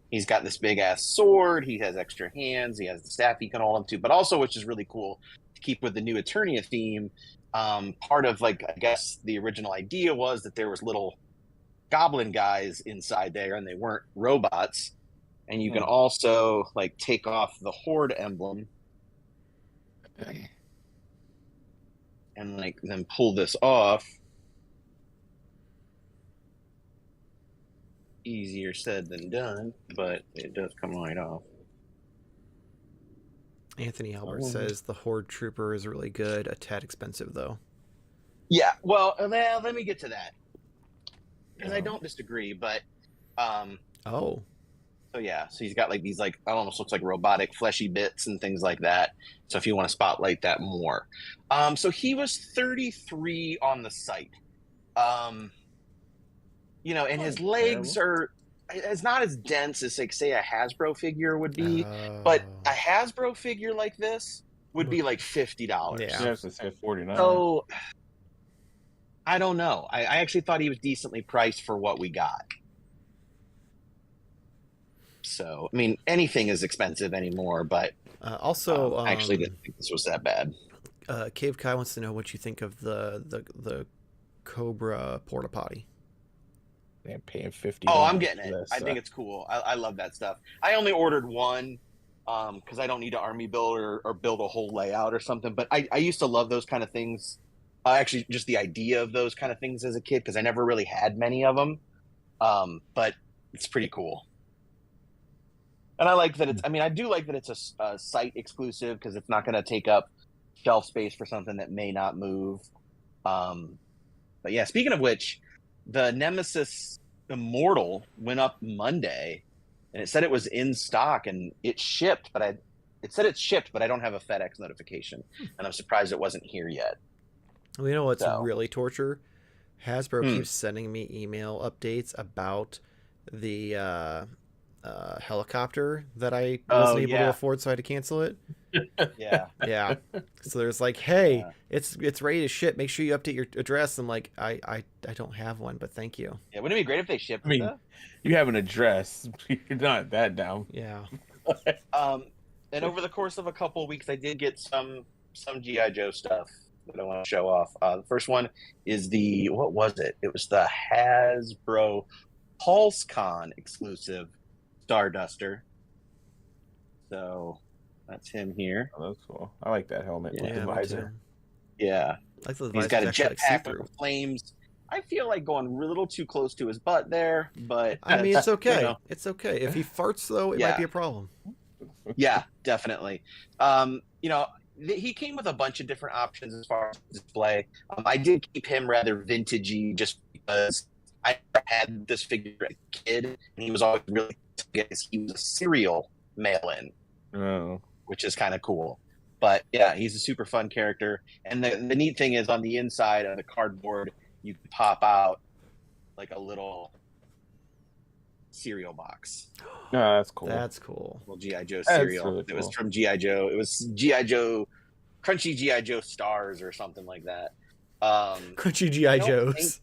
He's got this big ass sword. He has extra hands. He has the staff he can hold him to. But also, which is really cool, to keep with the New Eternia theme, part of, like, I guess the original idea was that there was little goblin guys inside there, and they weren't robots. And you can also, like, take off the Horde emblem and, like, then pull this off. Easier said than done, but it does come right off. Anthony Albert says the Horde Trooper is really good, a tad expensive though. Yeah, well, let me get to that, because I don't disagree, but so he's got like these, like, it almost looks like robotic fleshy bits and things like that. So if you want to spotlight that more, so he was 33 on the site. You know, and his legs are, it's not as dense as, like, say, a Hasbro figure would be, but a Hasbro figure like this would be like $50. Yeah, I was to say $49. So I don't know. I actually thought he was decently priced for what we got. So, I mean, anything is expensive anymore, but I actually didn't think this was that bad. Cave Kai wants to know what you think of the Cobra porta potty. They're paying $50. Oh, I'm getting it. This, I think it's cool. I love that stuff. I only ordered one because I don't need to army build or build a whole layout or something. But I used to love those kind of things. Actually, just the idea of those kind of things as a kid because I never really had many of them. But it's pretty cool. And I like that it's. I mean, I do like that it's a site exclusive because it's not going to take up shelf space for something that may not move. But yeah, speaking of which, the Nemesis Immortal went up Monday, and it said it was in stock and it shipped. But it said it's shipped, but I don't have a FedEx notification, and I'm surprised it wasn't here yet. Well, you know what's really torture? Hasbro keeps sending me email updates about the helicopter that I wasn't able to afford, so I had to cancel it. Yeah. So there's like, hey, it's ready to ship. Make sure you update your address. I'm like, I don't have one, but thank you. Yeah, wouldn't it be great if they shipped? I mean, you have an address. You're not that down. Yeah. And over the course of a couple of weeks, I did get some GI Joe stuff that I want to show off. The first one is what was it? It was the Hasbro PulseCon exclusive Starduster. So that's him here. Oh, that's cool. I like that helmet with the visor. Yeah. I like the He's got a jetpack with flames. I feel like going a little too close to his butt there, but I mean, it's okay. You know. It's okay. If he farts, though, it might be a problem. Yeah, definitely. He came with a bunch of different options as far as display. I did keep him rather vintagey just because I had this figure as a kid, and he was always really because he was a serial mail-in, which is kind of cool. But yeah, he's a super fun character. And the neat thing is on the inside of the cardboard, you can pop out like a little cereal box. No, that's cool. That's cool. Little G.I. Joe cereal. Really cool. It was from G.I. Joe. It was G.I. Joe, Crunchy G.I. Joe Stars or something like that. Crunchy G.I. Joes.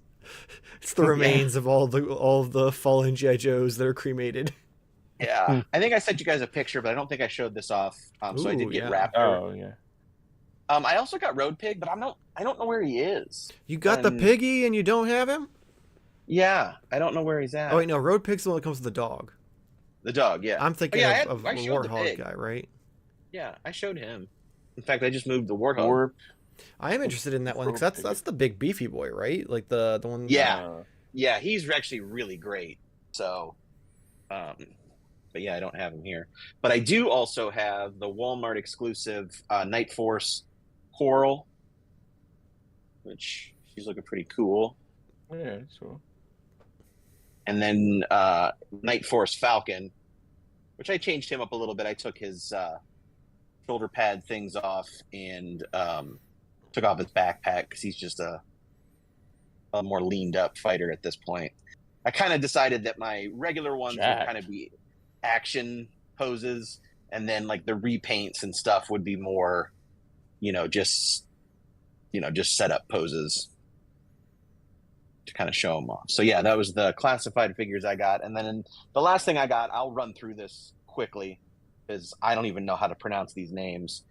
It's the remains of all the fallen G.I. Joes that are cremated. Yeah. I think I sent you guys a picture, but I don't think I showed this off. So I did get Raptor. Oh, yeah. I also got Road Pig, but I don't know where he is. You got the piggy and you don't have him? Yeah, I don't know where he's at. Oh wait, no, Road Pig's the one that comes with the dog. The dog, yeah. I'm thinking of the Warthog guy, right? Yeah, I showed him. In fact, I just moved the Warthog. I am interested in that one because that's the big beefy boy, right? Like the one. Yeah, he's actually really great. So, but yeah, I don't have him here. But I do also have the Walmart exclusive Night Force Coral, which she's looking pretty cool. Yeah, cool. And then Night Force Falcon, which I changed him up a little bit. I took his shoulder pad things off and took off his backpack because he's just a more leaned up fighter at this point. I kind of decided that my regular ones would kind of be action poses, and then like the repaints and stuff would be more, just setup poses to kind of show them off. So yeah, that was the classified figures I got. And then the last thing I got, I'll run through this quickly because I don't even know how to pronounce these names.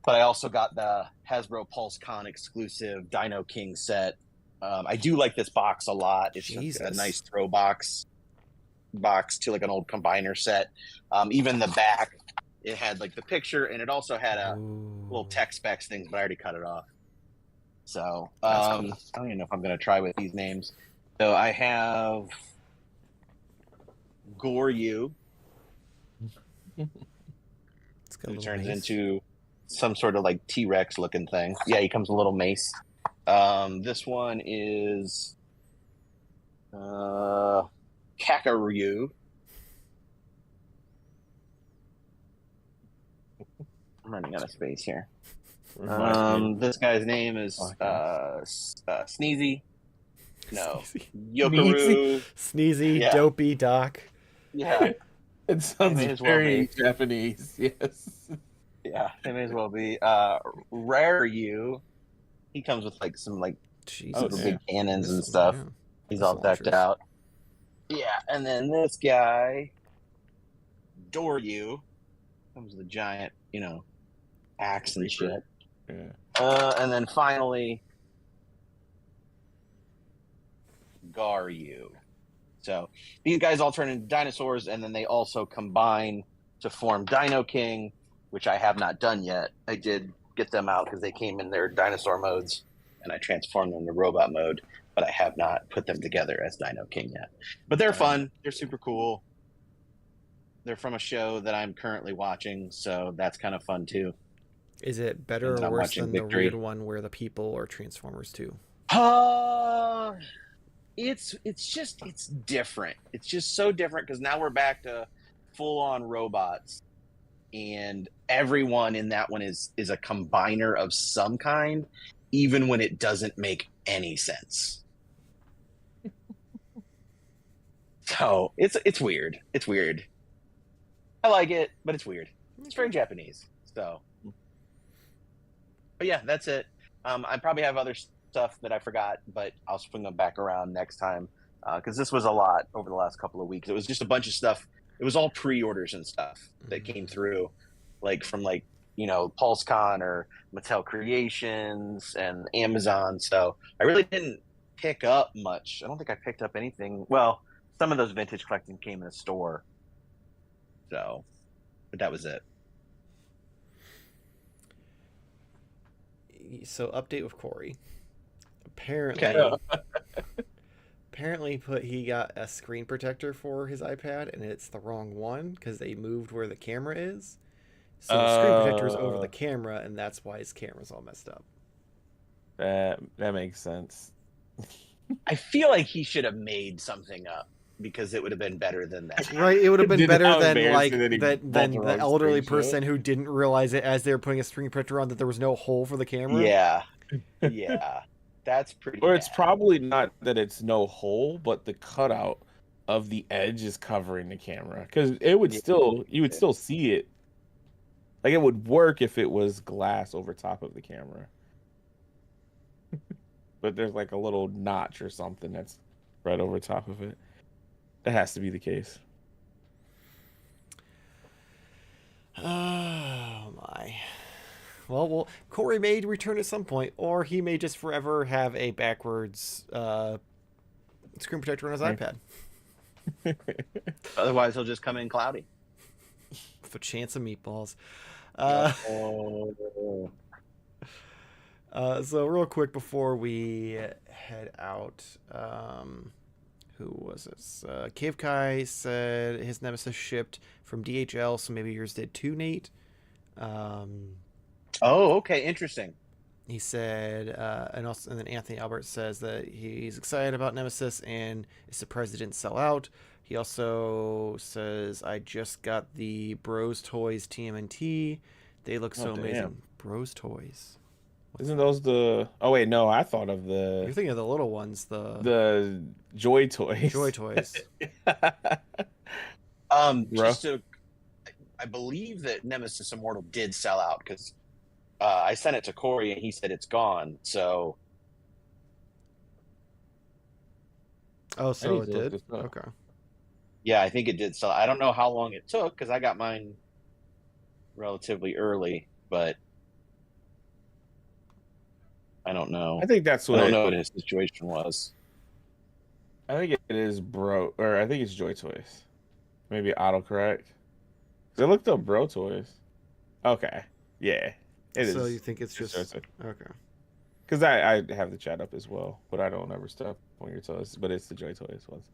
But I also got the Hasbro PulseCon exclusive Dino King set. I do like this box a lot. It's a nice throw box to like an old combiner set. Even the back, it had like the picture, and it also had a little tech specs things, but I already cut it off. So cool. I don't even know if I'm going to try with these names. So I have Goryu, who turns into some sort of like T-Rex looking thing. Yeah, he comes with a little mace. This one is Kakaryu. I'm running out of space here. This guy's name is Sneezy. No, Yokaru. Sneezy, Dopey, Doc. Yeah, it sounds very Japanese. Yes. Yeah, it may as well be. Raryu. He comes with like some big cannons and stuff. Yeah. He's all decked out. Yeah, and then this guy, Doryu, comes with a giant, axe and shit. Yeah. And then finally, Garyu. So these guys all turn into dinosaurs, and then they also combine to form Dino King, which I have not done yet. I did get them out because they came in their dinosaur modes, and I transformed them to robot mode, but I have not put them together as Dino King yet. But they're fun. They're super cool. They're from a show that I'm currently watching, so that's kind of fun too. Is it better or worse than the weird one where the people are Transformers too? It's different. It's just so different because now we're back to full on robots, and everyone in that one is a combiner of some kind, even when it doesn't make any sense. So it's weird. It's weird. I like it, but it's weird. It's very Japanese. So, but yeah, that's it. I probably have other stuff that I forgot, but I'll swing them back around next time because this was a lot over the last couple of weeks. It was just a bunch of stuff. It was all pre-orders and stuff that came through, like from PulseCon or Mattel Creations and Amazon. So I really didn't pick up much. I don't think I picked up anything. Well, some of those vintage collecting came in the store. So, but that was it. So update with Corey. Apparently, he got a screen protector for his iPad, and it's the wrong one because they moved where the camera is. So the screen protector is over the camera, and that's why his camera's all messed up. That makes sense. I feel like he should have made something up because it would have been better than that. Right, it would have been better than the elderly person who didn't realize it as they were putting a screen protector on that there was no hole for the camera. Yeah. That's pretty Or bad. it's probably not that it's no hole, but the cutout of the edge is covering the camera because it would you would still see it. Like it would work if it was glass over top of the camera. But there's like a little notch or something that's right over top of it. That has to be the case. Oh my. Well, Corey may return at some point, or he may just forever have a backwards screen protector on his iPad. Otherwise, he'll just come in cloudy. With a chance of meatballs. So real quick before we head out, who was this? Cave Kai said his Nemesis shipped from DHL, so maybe yours did too, Nate. Oh, okay, interesting. He said, and then Anthony Albert says that he's excited about Nemesis and is surprised it didn't sell out. He also says, I just got the Bros Toys TMNT. They look so amazing. Damn. Bros Toys. Isn't those the... Oh, wait, no, I thought of the... You're thinking of the little ones, the Joy Toys. Joy Toys. I believe that Nemesis Immortal did sell out because I sent it to Corey and he said it's gone. So. Oh, so it did? Okay. Yeah, I think it did sell. I don't know how long it took because I got mine relatively early, but I don't know. I think that's what I don't know what his situation was. I think it is I think it's Joy Toys. Maybe autocorrect. Because I looked up Bro Toys. Okay. Yeah. It is. So you think it's just... Okay. Because I have the chat up as well, but I don't ever step on your toes. But it's the Joy Toys ones.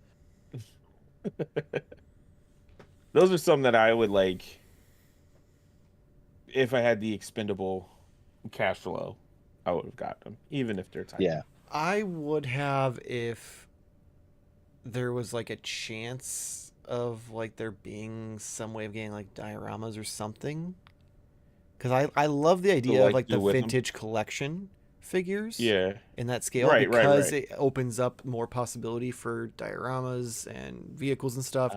Those are some that I would like if I had the expendable cash flow. I would have got them, even if they're tiny. Yeah. I would have if there was like a chance of like there being some way of getting like dioramas or something. Because I love the idea of like the vintage collection figures in that scale because it opens up more possibility for dioramas and vehicles and stuff.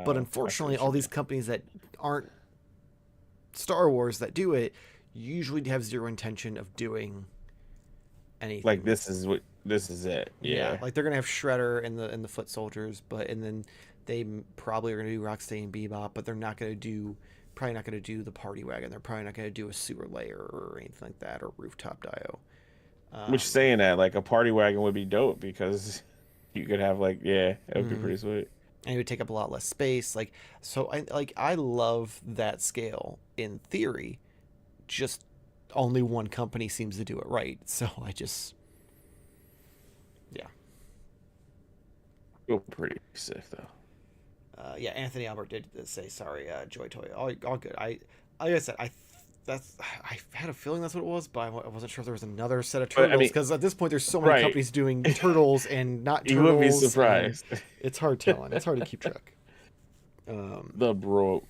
But unfortunately, all these companies that aren't Star Wars that do it usually have zero intention of doing anything. Like this is it. Yeah. Like they're gonna have Shredder and the Foot Soldiers, and then they probably are gonna do Rocksteady and Bebop, but they're probably not gonna do the Party Wagon. They're probably not gonna do a Sewer Layer or anything like that, or Rooftop Dio. Which saying that, like a Party Wagon would be dope because You could have like, yeah, that would be pretty sweet. And it would take up a lot less space. Like, so I love that scale in theory. Just only one company seems to do it right. So I just, yeah. Feel pretty sick though. Yeah, Anthony Albert did say sorry, Joy Toy. All good. Like I said, I had a feeling that's what it was, but I wasn't sure if there was another set of turtles because at this point there's so many companies doing turtles and not turtles. You would be surprised. It's hard telling. It's hard to keep track. The bro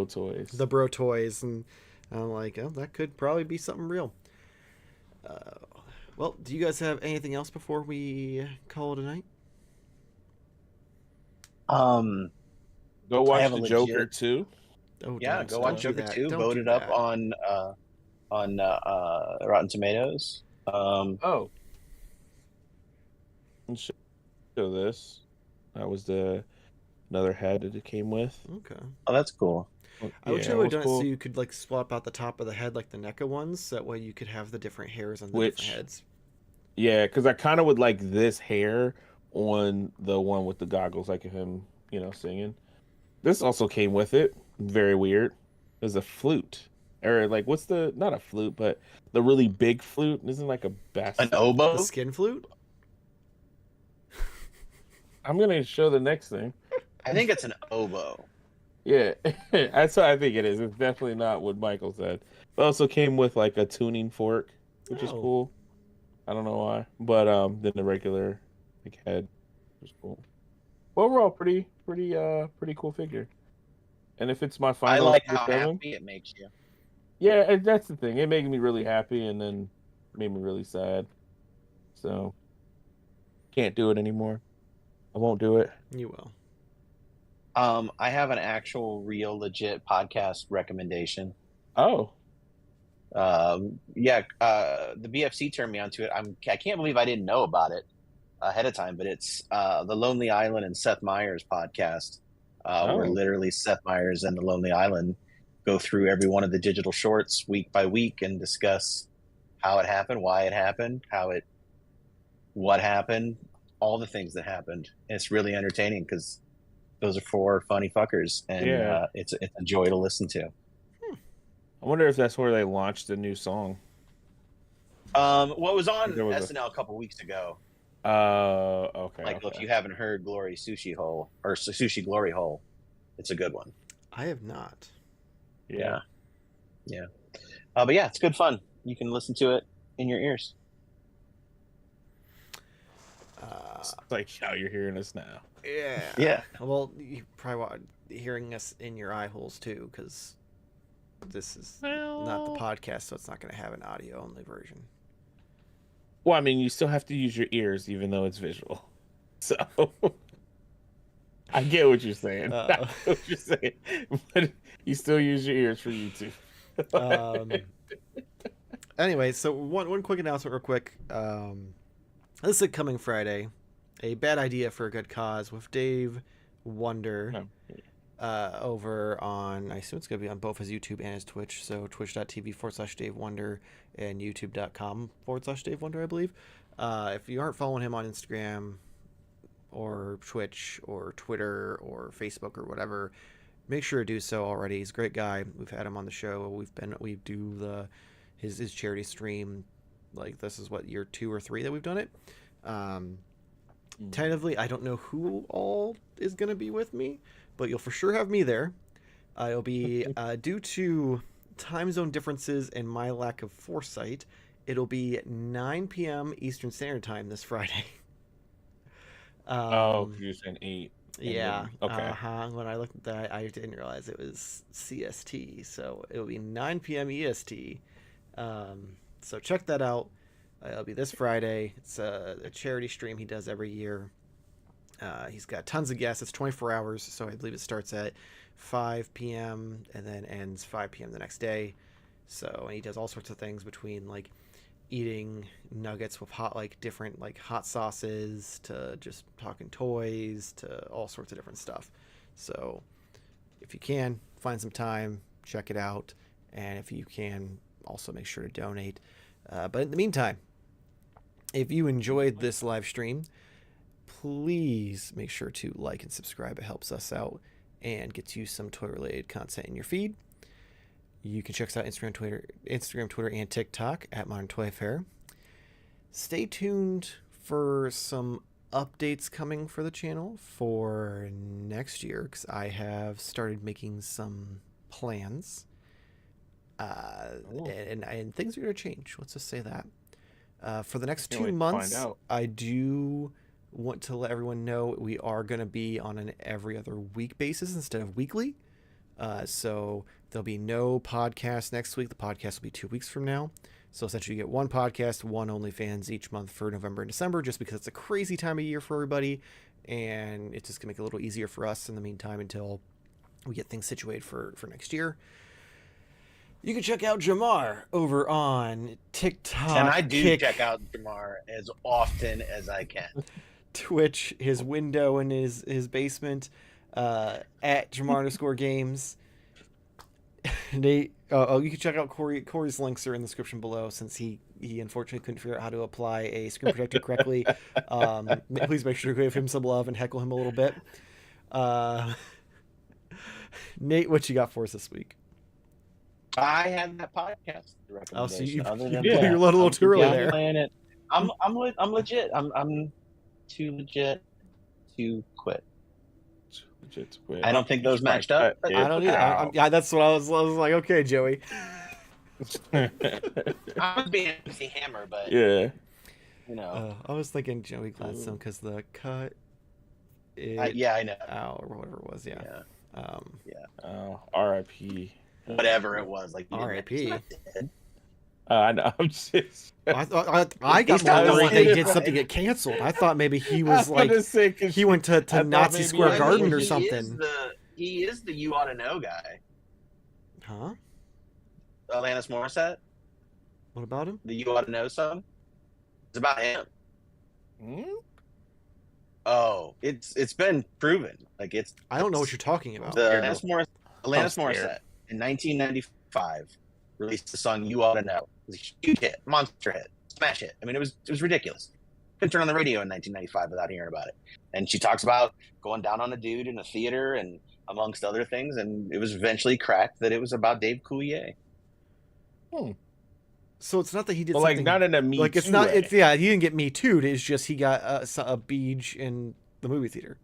toys. The bro toys, and I'm like, oh, that could probably be something real. Well, do you guys have anything else before we call it a night? Go watch the Joker 2. Oh, yeah, go watch Joker 2. Voted up on Rotten Tomatoes. Show this. That was another head that it came with. Okay. Oh, that's cool. I wish I would have done it so you could like swap out the top of the head like the NECA ones. So that way you could have the different hairs on the different heads. Yeah, because I kind of would like this hair on the one with the goggles, like him, singing. This also came with it. Very weird. There's a flute. Or like, not a flute, but the really big flute. Isn't like a bass. An oboe? The skin flute? I'm going to show the next thing. I think it's an oboe. Yeah, that's what I think it is. It's definitely not what Michael said. It also came with like a tuning fork, which is cool. I don't know why. But then the regular head was cool. Overall, pretty cool figure. And if it's my final, I like how happy it makes you. Yeah, that's the thing. It made me really happy, and then made me really sad. So can't do it anymore. I won't do it. You will. I have an actual, real, legit podcast recommendation. Oh. The BFC turned me onto it. I can't believe I didn't know about it ahead of time, but it's the Lonely Island and Seth Meyers podcast. Where literally Seth Meyers and the Lonely Island go through every one of the digital shorts week by week and discuss how it happened, why it happened, what happened, all the things that happened. And it's really entertaining because those are four funny fuckers, and it's a joy to listen to. I wonder if that's where they launched the new song. What was on SNL a couple weeks ago? Okay. Michael, if you haven't heard Glory Sushi Hole or Sushi Glory Hole, it's a good one. I have not. Yeah. But yeah, it's good fun. You can listen to it in your ears. It's like how you're hearing us now. Yeah. Well, you probably want hearing us in your eye holes too, because this is not the podcast, so it's not going to have an audio only version. Well, I mean, you still have to use your ears, even though it's visual. So, I get what you're saying. I know what you're saying, but you still use your ears for YouTube. Anyway, so one quick announcement, real quick. This is coming Friday. A bad idea for a good cause with Dave Wonder. Over on, I assume it's going to be on both his YouTube and his Twitch. So twitch.tv/Dave Wonder and youtube.com/Dave Wonder, I believe. If you aren't following him on Instagram or Twitch or Twitter or Facebook or whatever, make sure to do so already. He's a great guy. We've had him on the show. We do his charity stream. Like, this is what, year 2 or 3 that we've done it. Tentatively, I don't know who all is going to be with me, but you'll for sure have me there. It'll be, due to time zone differences and my lack of foresight, it'll be 9 p.m. Eastern Standard Time this Friday. You're saying 8. Yeah. Okay. When I looked at that, I didn't realize it was CST, so it'll be 9 p.m. EST. So check that out. It'll be this Friday. It's a charity stream he does every year. He's got tons of guests. It's 24 hours, so I believe it starts at 5 p.m. and then ends 5 p.m. the next day. So, and he does all sorts of things between like eating nuggets with different hot sauces to just talking toys to all sorts of different stuff. So if you can, find some time, check it out. And if you can, also make sure to donate. But in the meantime, if you enjoyed this live stream, please make sure to like and subscribe. It helps us out and gets you some toy-related content in your feed. You can check us out Instagram, Twitter, and TikTok at Modern Toy Fair. Stay tuned for some updates coming for the channel for next year, because I have started making some plans. And things are going to change. Let's just say that. For the next 2 months, I do want to let everyone know we are going to be on an every other week basis instead of weekly. So there'll be no podcast next week. The podcast will be 2 weeks from now. So essentially you get one podcast, one OnlyFans each month for November and December, just because it's a crazy time of year for everybody. And it's just going to make it a little easier for us in the meantime until we get things situated for next year. You can check out Jamar over on TikTok. And I do check out Jamar as often as I can. Twitch, his window in his basement, at Jamar_games. Nate, you can check out Corey. Corey's links are in the description below, since he unfortunately couldn't figure out how to apply a screen protector correctly. Please make sure to give him some love and heckle him a little bit. Nate, what you got for us this week? I had that podcast recommendation. Oh, so you're a little too early there. I'm legit. I'm too legit to quit. I don't think those matched up. I don't either. That's what I was like. Okay, Joey. I was being MC Hammer, but yeah, you know. I was thinking Joey Gladstone because the cut. Yeah, I know. Out or whatever it was. Yeah. Oh, R.I.P. Whatever it was, like R.I.P. I know. I'm just. I got more worried they did something get canceled. I thought maybe he was like he went to Nazi Square Garden or something. He is the You Ought to Know guy. Huh? Alanis Morissette. What about him? The You Ought to Know song. It's about him. Hmm? Oh, it's been proven. Like I don't know what you're talking about. Alanis Morissette in 1995 released the song "You Ought to Know." It was a huge hit, monster hit, smash hit. I mean, it was ridiculous. Couldn't turn on the radio in 1995 without hearing about it. And she talks about going down on a dude in a theater and amongst other things. And it was eventually cracked that it was about Dave Coulier. So it's not that he did something, like not in a Me Too. It's not. It's he didn't get Me Too'd. It's just he got a beach in the movie theater.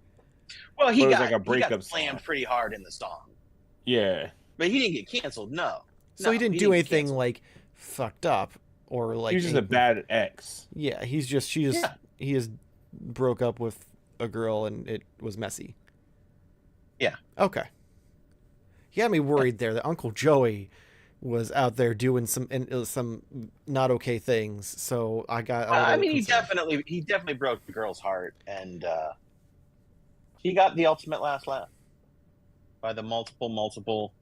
Well, he got like a breakup. He got slammed pretty hard in the song. Yeah, but he didn't get canceled. No. So he didn't do anything like fucked up or like. He was just a bad ex. Yeah, he just broke up with a girl and it was messy. Yeah. Okay. He had me worried there that Uncle Joey was out there doing some not okay things. So I got. I mean, he definitely broke the girl's heart, and he got the ultimate last laugh by the multiple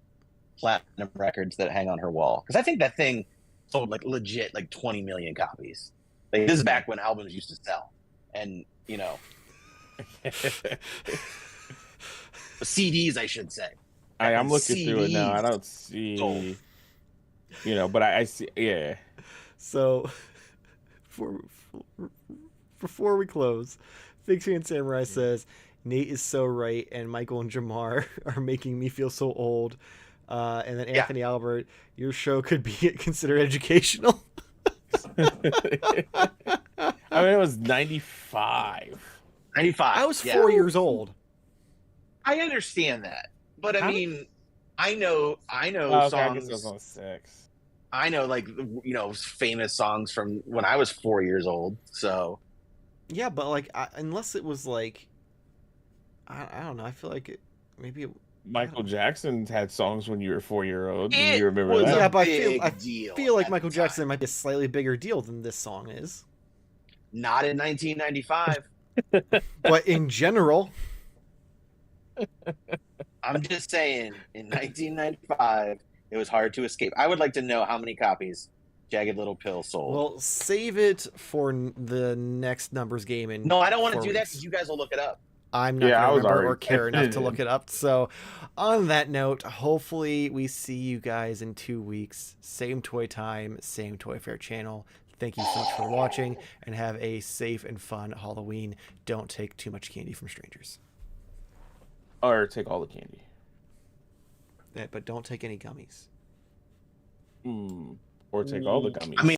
platinum records that hang on her wall. Because I think that thing sold like legit like 20 million copies. Like this is back when albums used to sell, and you know, CDs, I should say. I'm looking CDs through it now. I don't see. Sold. You know, but I see, yeah. So, before we close, Fig Fan Samurai says, Nate is so right, and Michael and Jamar are making me feel so old. And then Anthony Albert, your show could be considered educational. I mean, it was 95. 95. I was 4 years old. I understand that, but I mean, I know songs. I guess I was on 6. I know, like, you know, famous songs from when I was 4 years old. So, yeah, but like, unless it was like, I don't know. I feel like Michael Jackson had songs when you were 4 year old. Do you remember that? Yeah, but I feel like Michael Jackson might be a slightly bigger deal than this song is. Not in 1995. But in general. I'm just saying, in 1995, it was hard to escape. I would like to know how many copies Jagged Little Pill sold. Well, save it for the next numbers game. No, I don't want to do that because you guys will look it up. I'm not Yeah, I going was to remember or already care enough to typing it look it up. So, on that note, hopefully we see you guys in 2 weeks. Same toy time, same Toy Fair channel. Thank you so much for watching, and have a safe and fun Halloween. Don't take too much candy from strangers. Or take all the candy. But don't take any gummies. Or take all the gummies. I mean,